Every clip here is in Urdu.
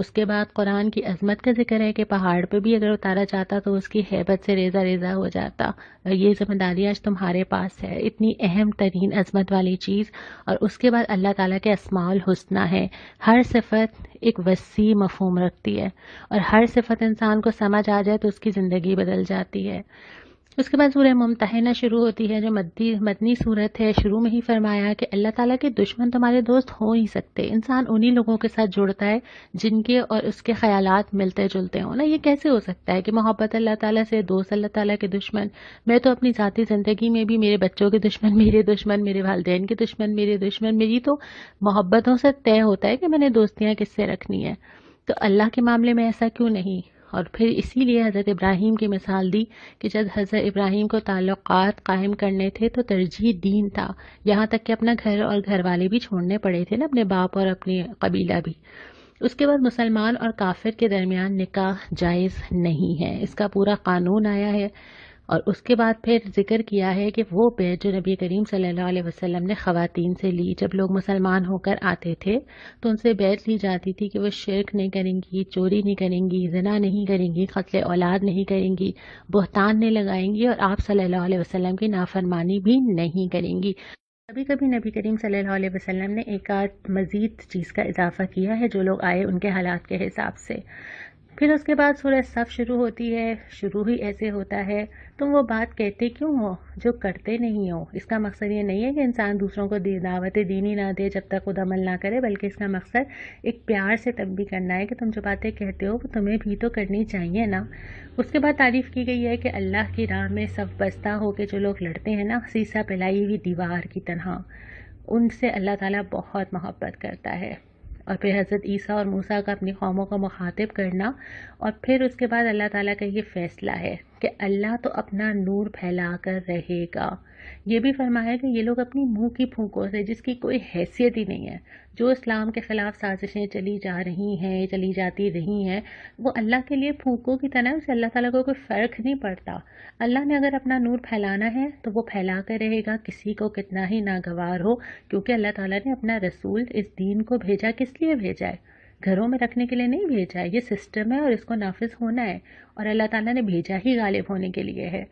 اس کے بعد قرآن کی عظمت کا ذکر ہے کہ پہاڑ پہ بھی اگر اتارا جاتا تو اس کی ہیبت سے ریزہ ریزہ ہو جاتا. یہ ذمہ داری آج تمہارے پاس ہے. اتنی اہم ترین عظمت والی چیز. اور اس کے بعد اللہ تعالیٰ کے اسماء الحسنہ ہے. ہر صفت ایک وسیع مفہوم رکھتی ہے، اور ہر صفت انسان کو سمجھ آ جائے تو اس کی زندگی بدل جاتی ہے. اس کے بعد سورہ ممتحنہ شروع ہوتی ہے، جو مدنی صورت ہے. شروع میں ہی فرمایا کہ اللہ تعالیٰ کے دشمن تمہارے دوست ہو ہی سکتے. انسان انہی لوگوں کے ساتھ جڑتا ہے جن کے اور اس کے خیالات ملتے جلتے ہوں نا. یہ کیسے ہو سکتا ہے کہ محبت اللہ تعالیٰ سے، دوست اللہ تعالیٰ کے دشمن؟ میں تو اپنی ذاتی زندگی میں بھی میرے بچوں کے دشمن میرے دشمن، میرے والدین کے دشمن میرے دشمن. میری تو محبتوں سے طے ہوتا ہے کہ میں نے دوستیاں کس سے رکھنی ہے. تو اللہ کے معاملے میں ایسا کیوں نہیں؟ اور پھر اسی لیے حضرت ابراہیم کی مثال دی کہ جب حضرت ابراہیم کو تعلقات قائم کرنے تھے تو ترجیح دین تھا، یہاں تک کہ اپنا گھر اور گھر والے بھی چھوڑنے پڑے تھے نا، اپنے باپ اور اپنی قبیلہ بھی. اس کے بعد مسلمان اور کافر کے درمیان نکاح جائز نہیں ہے، اس کا پورا قانون آیا ہے. اور اس کے بعد پھر ذکر کیا ہے کہ وہ بیعت جو نبی کریم صلی اللہ علیہ وسلم نے خواتین سے لی، جب لوگ مسلمان ہو کر آتے تھے تو ان سے بیعت لی جاتی تھی کہ وہ شرک نہیں کریں گی، چوری نہیں کریں گی، زنا نہیں کریں گی، قتل اولاد نہیں کریں گی، بہتان نہیں لگائیں گی، اور آپ صلی اللہ علیہ وسلم کی نافرمانی بھی نہیں کریں گی. کبھی کبھی نبی کریم صلی اللہ علیہ وسلم نے ایک آدھ مزید چیز کا اضافہ کیا ہے جو لوگ آئے ان کے حالات کے حساب سے. پھر اس کے بعد سورہ صف شروع ہوتی ہے. شروع ہی ایسے ہوتا ہے، تم وہ بات کہتے کیوں ہو جو کرتے نہیں ہو. اس کا مقصد یہ نہیں ہے کہ انسان دوسروں کو دعوت دینی نہ دے جب تک خود عمل نہ کرے، بلکہ اس کا مقصد ایک پیار سے تنبیہ کرنا ہے کہ تم جو باتیں کہتے ہو وہ تمہیں بھی تو کرنی چاہیے نا. اس کے بعد تعریف کی گئی ہے کہ اللہ کی راہ میں صف بستہ ہو کے جو لوگ لڑتے ہیں نا، سیسا پلائی ہوئی دیوار کی طرح، ان سے اللہ تعالیٰ بہت محبت کرتا ہے. اور پھر حضرت عیسیٰ اور موسیٰ کا اپنی قوموں کو مخاطب کرنا. اور پھر اس کے بعد اللہ تعالیٰ کا یہ فیصلہ ہے کہ اللہ تو اپنا نور پھیلا کر رہے گا. یہ بھی فرمایا کہ یہ لوگ اپنی منہ کی پھونکوں سے، جس کی کوئی حیثیت ہی نہیں ہے، جو اسلام کے خلاف سازشیں چلی جا رہی ہیں، چلی جاتی رہی ہیں، وہ اللہ کے لیے پھونکوں کی طرح، اسے اللہ تعالیٰ کو کوئی فرق نہیں پڑتا. اللہ نے اگر اپنا نور پھیلانا ہے تو وہ پھیلا کر رہے گا، کسی کو کتنا ہی ناگوار ہو، کیونکہ اللہ تعالیٰ نے اپنا رسول اس دین کو بھیجا. کس لیے بھیجا ہے؟ گھروں میں رکھنے کے لیے نہیں بھیجا ہے. یہ سسٹم ہے اور اس کو نافذ ہونا ہے، اور اللہ تعالیٰ نے بھیجا ہی غالب ہونے کے لیے ہے.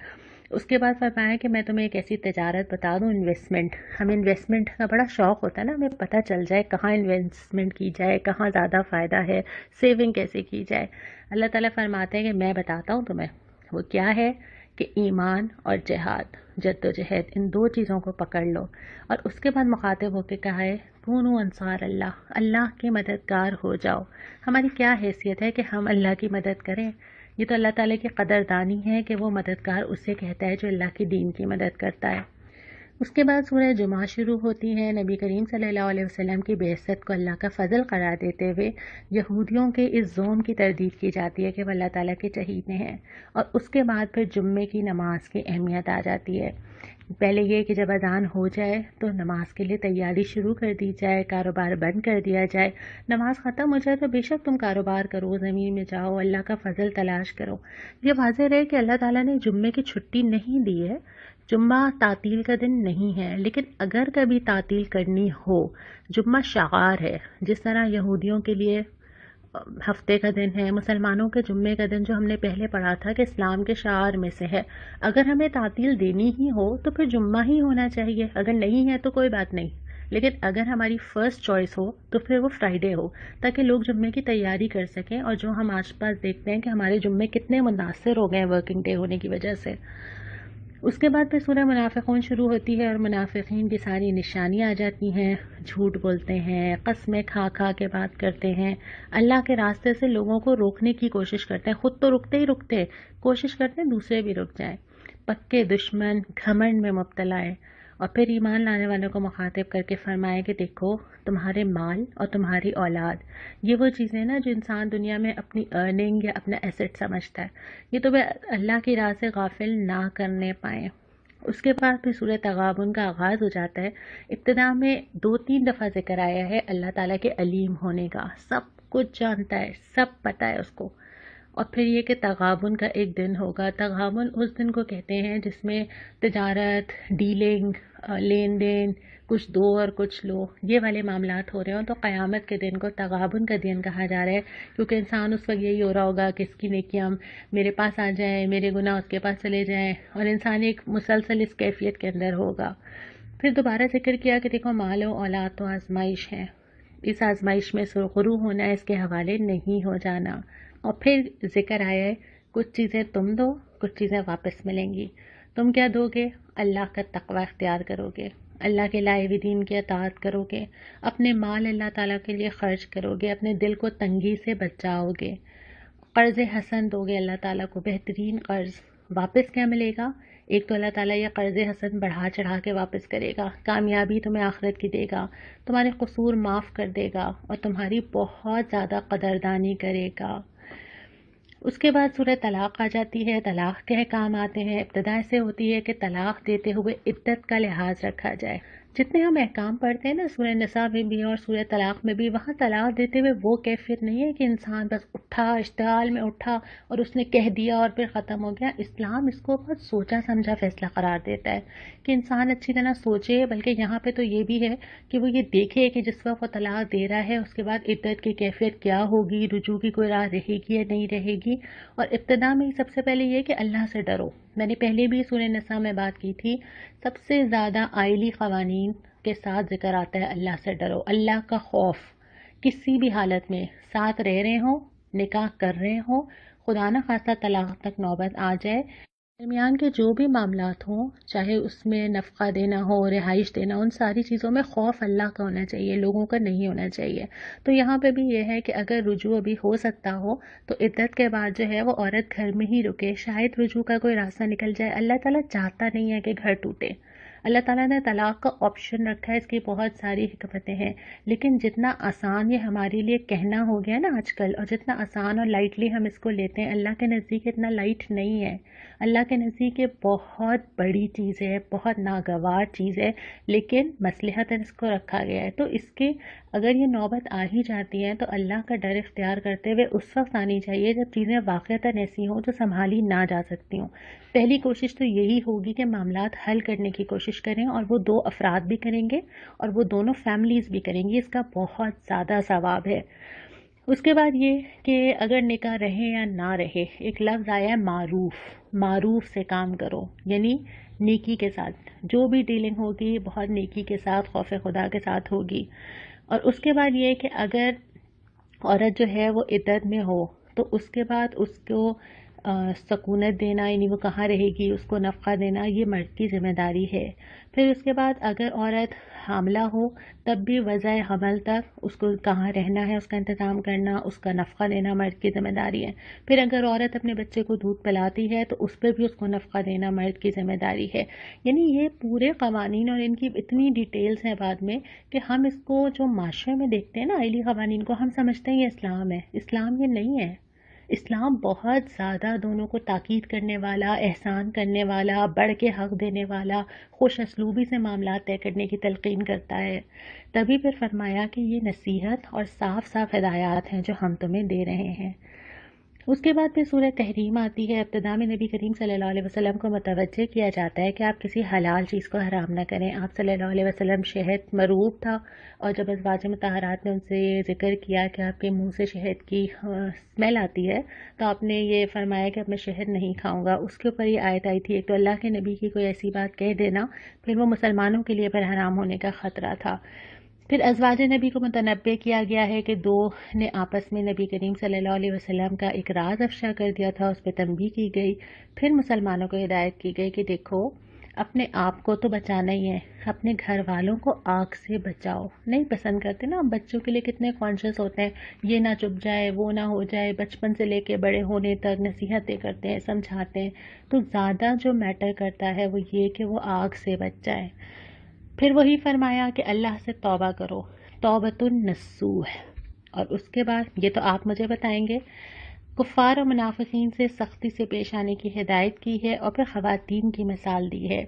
اس کے بعد فرمایا کہ میں تمہیں ایک ایسی تجارت بتا دوں، انویسٹمنٹ. ہمیں انویسٹمنٹ کا بڑا شوق ہوتا ہے نا، ہمیں پتہ چل جائے کہاں انویسٹمنٹ کی جائے، کہاں زیادہ فائدہ ہے، سیونگ کیسے کی جائے. اللہ تعالیٰ فرماتے ہیں کہ میں بتاتا ہوں تمہیں. وہ کیا ہے کہ ایمان اور جہاد، جد و جہد، ان دو چیزوں کو پکڑ لو. اور اس کے بعد مخاطب ہو کے کہا ہے کونوا انصار اللہ، اللہ کے مددگار ہو جاؤ. ہماری کیا حیثیت ہے کہ ہم اللہ کی مدد کریں؟ یہ تو اللہ تعالیٰ کی قدردانی ہے کہ وہ مددگار اسے کہتا ہے جو اللہ کی دین کی مدد کرتا ہے. اس کے بعد سورہ جمعہ شروع ہوتی ہے. نبی کریم صلی اللہ علیہ وسلم کی بعثت کو اللہ کا فضل قرار دیتے ہوئے یہودیوں کے اس زوم کی تردید کی جاتی ہے کہ وہ اللہ تعالیٰ کے چہیتے ہیں. اور اس کے بعد پھر جمعے کی نماز کی اہمیت آ جاتی ہے. پہلے یہ کہ جب اذان ہو جائے تو نماز کے لیے تیاری شروع کر دی جائے، کاروبار بند کر دیا جائے. نماز ختم ہو جائے تو بے شک تم کاروبار کرو، زمین میں جاؤ، اللہ کا فضل تلاش کرو. یہ واضح رہے کہ اللہ تعالیٰ نے جمعے کی چھٹی نہیں دی ہے. جمعہ تعطیل کا دن نہیں ہے، لیکن اگر کبھی تعطیل کرنی ہو، جمعہ شعار ہے. جس طرح یہودیوں کے لیے ہفتے کا دن ہے، مسلمانوں کے جمعے کا دن جو ہم نے پہلے پڑھا تھا کہ اسلام کے شعار میں سے ہے. اگر ہمیں تعطیل دینی ہی ہو تو پھر جمعہ ہی ہونا چاہیے. اگر نہیں ہے تو کوئی بات نہیں، لیکن اگر ہماری فرسٹ چوائس ہو تو پھر وہ فرائیڈے ہو، تاکہ لوگ جمعے کی تیاری کر سکیں. اور جو ہم آس پاس دیکھتے ہیں کہ ہمارے جمعے کتنے متاثر ہو گئے ہیں ورکنگ ڈے ہونے کی وجہ سے. اس کے بعد پھر سورہ منافقون شروع ہوتی ہے، اور منافقین کی ساری نشانیاں آ جاتی ہیں. جھوٹ بولتے ہیں، قسمیں کھا کھا کے بات کرتے ہیں، اللہ کے راستے سے لوگوں کو روکنے کی کوشش کرتے ہیں. خود تو رکتے ہی رکتے، کوشش کرتے ہیں دوسرے بھی رک جائیں. پکے دشمن، گھمنڈ میں مبتلا ہے. اور پھر ایمان لانے والوں کو مخاطب کر کے فرمائے کہ دیکھو، تمہارے مال اور تمہاری اولاد، یہ وہ چیزیں نا جو انسان دنیا میں اپنی ارننگ یا اپنا ایسٹ سمجھتا ہے، یہ تو اللہ کی راہ سے غافل نہ کرنے پائیں. اس کے بعد پھر سورہ تغابن کا آغاز ہو جاتا ہے. ابتدا میں 2-3 دفعہ ذکر آیا ہے اللہ تعالیٰ کے علیم ہونے کا. سب کچھ جانتا ہے، سب پتہ ہے اس کو. اور پھر یہ کہ تغابن کا ایک دن ہوگا. تغابن اس دن کو کہتے ہیں جس میں تجارت، ڈیلنگ، لین دین، کچھ دو اور کچھ لو، یہ والے معاملات ہو رہے ہوں تو قیامت کے دن کو تغابن کا دن کہا جا رہا ہے. کیونکہ انسان اس وقت یہی ہو رہا ہوگا کہ اس کی نیکیاں میرے پاس آ جائیں، میرے گناہ اس کے پاس چلے جائیں، اور انسان ایک مسلسل اس کیفیت کے اندر ہوگا. پھر دوبارہ ذکر کیا کہ دیکھو مال و اولاد تو آزمائش ہے، اس آزمائش میں سرخرو ہونا ہے، اس کے حوالے نہیں ہو جانا. اور پھر ذکر آیا ہے کچھ چیزیں تم دو، کچھ چیزیں واپس ملیں گی. تم کیا دو گے؟ اللہ کا تقوی اختیار کرو گے، اللہ کے لائے ہوئے دین کی اطاعت کرو گے، اپنے مال اللہ تعالیٰ کے لیے خرچ کرو گے، اپنے دل کو تنگی سے بچاؤ گے، قرض حسن دو گے اللہ تعالیٰ کو، بہترین قرض. واپس کیا ملے گا؟ ایک تو اللہ تعالیٰ یہ قرض حسن بڑھا چڑھا کے واپس کرے گا، کامیابی تمہیں آخرت کی دے گا، تمہارے قصور معاف کر دے گا اور تمہاری بہت زیادہ قدردانی کرے گا. اس کے بعد سورہ طلاق آ جاتی ہے. طلاق کے احکام آتے ہیں. ابتدا ایسے ہوتی ہے کہ طلاق دیتے ہوئے عدت کا لحاظ رکھا جائے. جتنے ہم احکام پڑھتے ہیں نا سورہ نساء میں بھی اور سورہ طلاق میں بھی، وہاں طلاق دیتے ہوئے وہ کیفیت نہیں ہے کہ انسان بس اٹھا، اشتعال میں اٹھا اور اس نے کہہ دیا اور پھر ختم ہو گیا. اسلام اس کو بہت سوچا سمجھا فیصلہ قرار دیتا ہے کہ انسان اچھی طرح سوچے. بلکہ یہاں پہ تو یہ بھی ہے کہ وہ یہ دیکھے کہ جس وقت وہ طلاق دے رہا ہے اس کے بعد عدت کی کیفیت کیا ہوگی، رجوع کی کوئی راہ رہے گی یا نہیں رہے گی. اور ابتدا میں سب سے پہلے یہ کہ اللہ سے ڈرو. میں نے پہلے بھی سورہ نساء میں بات کی تھی، سب سے زیادہ آئلی قوانین کے ساتھ ذکر آتا ہے اللہ سے ڈرو، اللہ کا خوف. کسی بھی حالت میں ساتھ رہ رہے ہوں، نکاح کر رہے ہوں، خدا نہ خواستہ طلاق تک نوبت آ جائے، درمیان کے جو بھی معاملات ہوں، چاہے اس میں نفقہ دینا ہو، رہائش دینا، ان ساری چیزوں میں خوف اللہ کا ہونا چاہیے، لوگوں کا نہیں ہونا چاہیے. تو یہاں پہ بھی یہ ہے کہ اگر رجوع ابھی ہو سکتا ہو تو عدت کے بعد جو ہے وہ عورت گھر میں ہی رکے. شاید رجوع کا کوئی راستہ نکل جائے. اللہ تعالیٰ چاہتا نہیں ہے کہ گھر ٹوٹے. اللہ تعالیٰ نے طلاق کا آپشن رکھا ہے، اس کی بہت ساری حکمتیں ہیں. لیکن جتنا آسان یہ ہمارے لیے کہنا ہو گیا نا آج کل، اور جتنا آسان اور لائٹلی ہم اس کو لیتے ہیں، اللہ کے نزدیک اتنا لائٹ نہیں ہے. اللہ کے نزدیک یہ بہت بڑی چیز ہے، بہت ناگوار چیز ہے، لیکن مصلحتاً اس کو رکھا گیا ہے. تو اس کے اگر یہ نوبت آ ہی جاتی ہے تو اللہ کا ڈر اختیار کرتے ہوئے اس وقت آنی چاہیے جب چیزیں واقعتاً ایسی ہوں جو سنبھالی نہ جا سکتی ہوں. پہلی کوشش تو یہی ہوگی کہ معاملات حل کرنے کی کوشش کریں، اور وہ دو افراد بھی کریں گے اور وہ دونوں فیملیز بھی کریں گی. اس کا بہت زیادہ ثواب ہے. اس کے بعد یہ کہ اگر نکاح رہے یا نہ رہے، ایک لفظ آیا ہے معروف. معروف سے کام کرو، یعنی نیکی کے ساتھ جو بھی ڈیلنگ ہوگی بہت نیکی کے ساتھ، خوف خدا کے ساتھ ہوگی. اور اس کے بعد یہ کہ اگر عورت جو ہے وہ عدت میں ہو تو اس کے بعد اس کو سکونت دینا، یعنی وہ کہاں رہے گی، اس کو نفقہ دینا، یہ مرد کی ذمہ داری ہے. پھر اس کے بعد اگر عورت حاملہ ہو تب بھی وضع حمل تک اس کو کہاں رہنا ہے، اس کا انتظام کرنا، اس کا نفقہ دینا مرد کی ذمہ داری ہے. پھر اگر عورت اپنے بچے کو دودھ پلاتی ہے تو اس پہ بھی اس کو نفقہ دینا مرد کی ذمہ داری ہے. یعنی یہ پورے قوانین اور ان کی اتنی ڈیٹیلز ہیں بعد میں کہ ہم اس کو جو معاشرے میں دیکھتے ہیں نا آئلی قوانین کو، ہم سمجھتے ہیں یہ اسلام ہے. اسلام یہ نہیں ہے. اسلام بہت زیادہ دونوں کو تاکید کرنے والا، احسان کرنے والا، بڑھ کے حق دینے والا، خوش اسلوبی سے معاملات طے کرنے کی تلقین کرتا ہے. تبھی پھر فرمایا کہ یہ نصیحت اور صاف صاف ہدایات ہیں جو ہم تمہیں دے رہے ہیں. اس کے بعد پھر سورہ تحریم آتی ہے. ابتدا میں نبی کریم صلی اللہ علیہ وسلم کو متوجہ کیا جاتا ہے کہ آپ کسی حلال چیز کو حرام نہ کریں. آپ صلی اللہ علیہ وسلم شہد مرغوب تھا، اور جب ازواج مطہرات نے ان سے ذکر کیا کہ آپ کے منہ سے شہد کی اسمیل آتی ہے تو آپ نے یہ فرمایا کہ اب میں شہد نہیں کھاؤں گا. اس کے اوپر یہ آیت آئی تھی. ایک تو اللہ کے نبی کی کوئی ایسی بات کہہ دینا، پھر وہ مسلمانوں کے لیے پھر حرام ہونے کا خطرہ تھا. پھر ازواج نبی کو متنبہ کیا گیا ہے کہ دو نے آپس میں نبی کریم صلی اللہ علیہ وسلم کا ایک راز افشا کر دیا تھا، اس پہ تنبیہ کی گئی. پھر مسلمانوں کو ہدایت کی گئی کہ دیکھو اپنے آپ کو تو بچانا ہی ہے، اپنے گھر والوں کو آگ سے بچاؤ. نہیں پسند کرتے نا بچوں کے لیے کتنے کانشیس ہوتے ہیں، یہ نہ چپ جائے، وہ نہ ہو جائے، بچپن سے لے کے بڑے ہونے تک نصیحتیں کرتے ہیں، سمجھاتے ہیں. تو زیادہ جو میٹر کرتا ہے وہ یہ کہ وہ آگ سے بچ جائے. پھر وہی فرمایا کہ اللہ سے توبہ کرو، توبۃ النصوح. اور اس کے بعد یہ تو آپ مجھے بتائیں گے، کفار و منافقین سے سختی سے پیش آنے کی ہدایت کی ہے. اور پھر خواتین کی مثال دی ہے.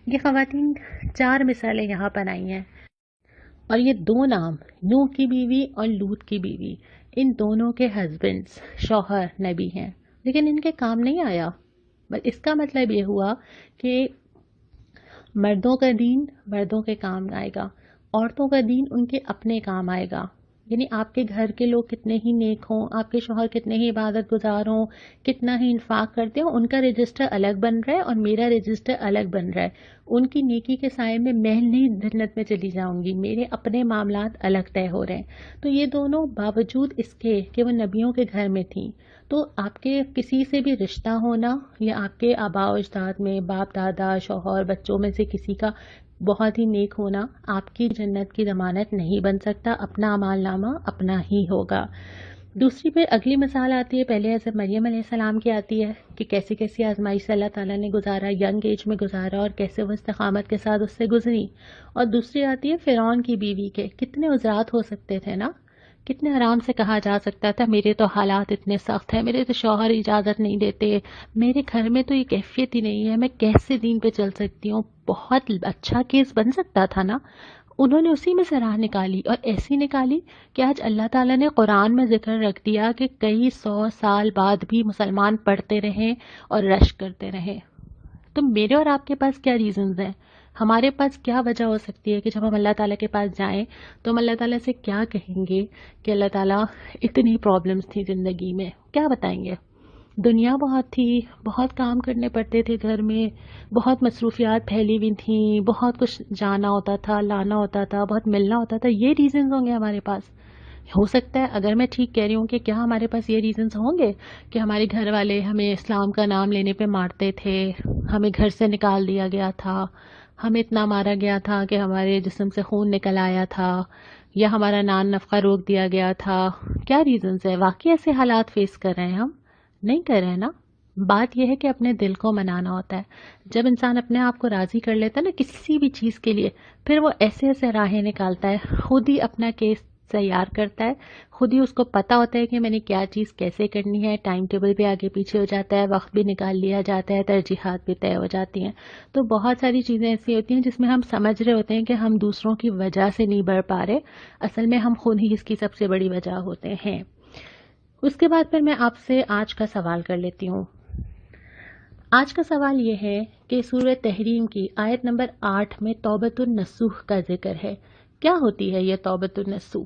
یہ خواتین 4 مثالیں یہاں پر آئی ہیں، اور یہ 2 نام، نوح کی بیوی اور لوط کی بیوی. ان دونوں کے ہسبینڈز شوہر نبی ہیں، لیکن ان کے کام نہیں آیا. بس اس کا مطلب یہ ہوا کہ مردوں کا دین مردوں کے کام آئے گا، عورتوں کا دین ان کے اپنے کام آئے گا. یعنی آپ کے گھر کے لوگ کتنے ہی نیک ہوں، آپ کے شوہر کتنے ہی عبادت گزار ہوں، کتنا ہی انفاق کرتے ہوں، ان کا رجسٹر الگ بن رہا ہے اور میرا رجسٹر الگ بن رہا ہے. ان کی نیکی کے سائے میں نہیں جنت میں چلی جاؤں گی، میرے اپنے معاملات الگ طے ہو رہے ہیں. تو یہ دونوں باوجود اس کے کہ وہ نبیوں کے گھر میں تھیں، تو آپ کے کسی سے بھی رشتہ ہونا یا آپ کے آباء و اجداد میں باپ دادا شوہر بچوں میں سے کسی کا بہت ہی نیک ہونا آپ کی جنت کی ضمانت نہیں بن سکتا. اپنا اعمال نامہ اپنا ہی ہوگا. دوسری پھر اگلی مثال آتی ہے، پہلے حضرت مریم علیہ السلام کی آتی ہے کہ کیسی کیسی آزمائش سے اللہ تعالیٰ نے گزارا، ینگ ایج میں گزارا اور کیسے وہ استقامت کے ساتھ اس سے گزری. اور دوسری آتی ہے فرعون کی بیوی کے، کتنے عذرات ہو سکتے تھے نا، کتنے آرام سے کہا جا سکتا تھا میرے تو حالات اتنے سخت ہیں، میرے تو شوہر اجازت نہیں دیتے، میرے گھر میں تو یہ کیفیت ہی نہیں ہے، میں کیسے دین پہ چل سکتی ہوں. بہت اچھا کیس بن سکتا تھا نا. انہوں نے اسی میں سے راہ نکالی، اور ایسی نکالی کہ آج اللہ تعالیٰ نے قرآن میں ذکر رکھ دیا کہ کئی 100 سال بعد بھی مسلمان پڑھتے رہیں اور رشک کرتے رہیں. تو میرے اور آپ کے پاس کیا ریزنز ہیں؟ ہمارے پاس کیا وجہ ہو سکتی ہے کہ جب ہم اللہ تعالیٰ کے پاس جائیں تو ہم اللہ تعالیٰ سے کیا کہیں گے کہ اللہ تعالیٰ اتنی پرابلمس تھیں زندگی میں، کیا بتائیں گے؟ دنیا بہت تھی، بہت کام کرنے پڑتے تھے گھر میں، بہت مصروفیات پھیلی ہوئی تھیں، بہت کچھ جانا ہوتا تھا، لانا ہوتا تھا، بہت ملنا ہوتا تھا. یہ ریزنز ہوں گے ہمارے پاس. ہو سکتا ہے اگر میں ٹھیک کہہ رہی ہوں کہ کیا ہمارے پاس یہ ریزنز ہوں گے کہ ہمارے گھر والے ہمیں اسلام کا نام لینے پہ مارتے تھے، ہمیں گھر سے نکال دیا گیا تھا، ہمیں اتنا مارا گیا تھا کہ ہمارے جسم سے خون نکل آیا تھا، یا ہمارا نان نفقہ روک دیا گیا تھا. کیا ریزنز ہے؟ واقعی ایسے حالات فیس کر رہے ہیں ہم؟ نہیں کر رہے ہیں نا. بات یہ ہے کہ اپنے دل کو منانا ہوتا ہے. جب انسان اپنے آپ کو راضی کر لیتا ہے نا کسی بھی چیز کے لیے، پھر وہ ایسے ایسے راہیں نکالتا ہے، خود ہی اپنا کیس تیار کرتا ہے، خود ہی اس کو پتا ہوتا ہے کہ میں نے کیا چیز کیسے کرنی ہے، ٹائم ٹیبل بھی آگے پیچھے ہو جاتا ہے، وقت بھی نکال لیا جاتا ہے، ترجیحات بھی طے ہو جاتی ہیں. تو بہت ساری چیزیں ایسی ہوتی ہیں جس میں ہم سمجھ رہے ہوتے ہیں کہ ہم دوسروں کی وجہ سے نہیں بڑھ پا رہے، اصل میں ہم خود ہی اس کی سب سے بڑی وجہ ہوتے ہیں. اس کے بعد پھر میں آپ سے آج کا سوال کر لیتی ہوں. آج کا سوال یہ ہے کہ سورہ تحریم کی آیت نمبر 8 میں توبۃ النصوح کا ذکر ہے. کیا ہوتی ہے یہ توبۃ النصوح؟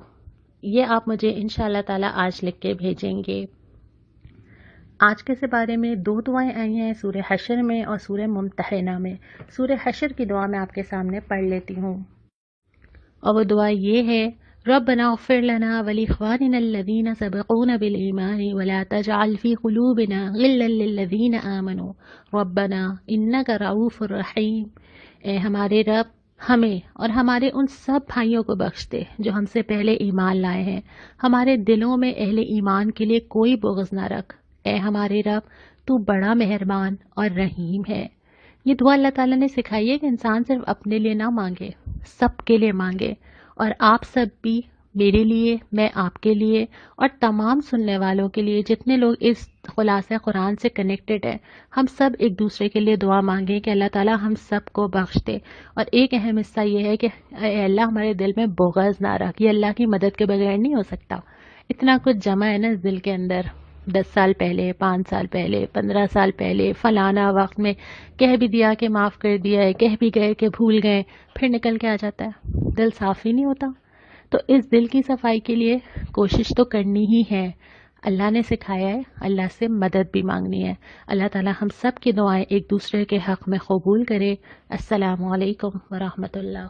یہ آپ مجھے انشاءاللہ تعالی آج لکھ کے بھیجیں گے. آج کے سے بارے میں 2 دعائیں آئی ہیں سورہ حشر میں اور سورہ ممتحنہ میں. سورہ حشر کی دعا میں آپ کے سامنے پڑھ لیتی ہوں، اور وہ دعا یہ ہے: ربنا اغفر لنا ولاخواننا الذین سبقونا بالایمان ولا تجعل فی قلوبنا غلا للذین آمنوا ربنا انک رؤوف رحیم. اے ہمارے رب، ہمیں اور ہمارے ان سب بھائیوں کو بخش دے جو ہم سے پہلے ایمان لائے ہیں، ہمارے دلوں میں اہل ایمان کے لیے کوئی بغض نہ رکھ. اے ہمارے رب، تو بڑا مہربان اور رحیم ہے. یہ دعا اللہ تعالیٰ نے سکھائی ہے کہ انسان صرف اپنے لیے نہ مانگے، سب کے لیے مانگے. اور آپ سب بھی، میرے لیے، میں آپ کے لیے، اور تمام سننے والوں کے لیے جتنے لوگ اس خلاصہ قرآن سے کنیکٹڈ ہیں، ہم سب ایک دوسرے کے لیے دعا مانگیں کہ اللہ تعالیٰ ہم سب کو بخش دے. اور ایک اہم حصہ یہ ہے کہ اے اللہ ہمارے دل میں بغض نہ رکھ. یہ اللہ کی مدد کے بغیر نہیں ہو سکتا. اتنا کچھ جمع ہے نا اس دل کے اندر، 10 سال پہلے، 5 سال پہلے، 15 سال پہلے، فلانا وقت میں کہہ بھی دیا کہ معاف کر دیا ہے، کہہ بھی گئے کہ بھول گئے، پھر نکل کے آ جاتا ہے، دل صاف ہی نہیں ہوتا. تو اس دل کی صفائی کے لیے کوشش تو کرنی ہی ہے. اللہ نے سکھایا ہے، اللہ سے مدد بھی مانگنی ہے. اللہ تعالی ہم سب کی دعائیں ایک دوسرے کے حق میں قبول کرے. السلام علیکم ورحمۃ اللہ.